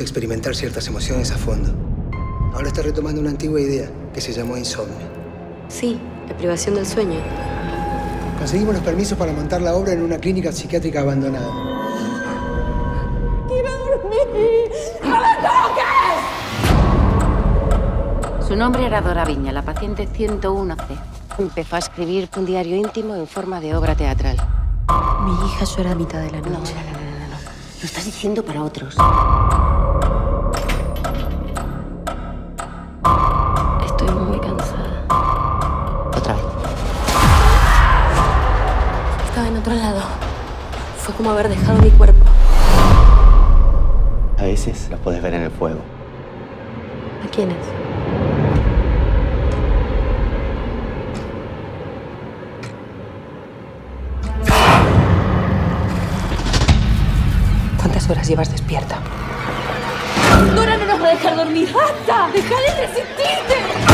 gusta experimentar ciertas emociones a fondo. Ahora está retomando una antigua idea que se llamó insomnio. Sí, la privación del sueño. Conseguimos los permisos para montar la obra en una clínica psiquiátrica abandonada. ¡Quiero dormir! ¡No me toques! Su nombre era Dora Viña, la paciente 101C. Empezó a escribir un diario íntimo en forma de obra teatral. Mi hija llora a mitad de la noche. No. Lo estás diciendo para otros. Estoy muy cansada. Otra vez. Estaba en otro lado. Fue como haber dejado mi cuerpo. A veces los podés ver en el fuego. ¿A quiénes? ¿Cuántas horas llevas despierta? ¡Dora no nos va a dejar dormir! ¡Basta! ¡Deja de resistirte!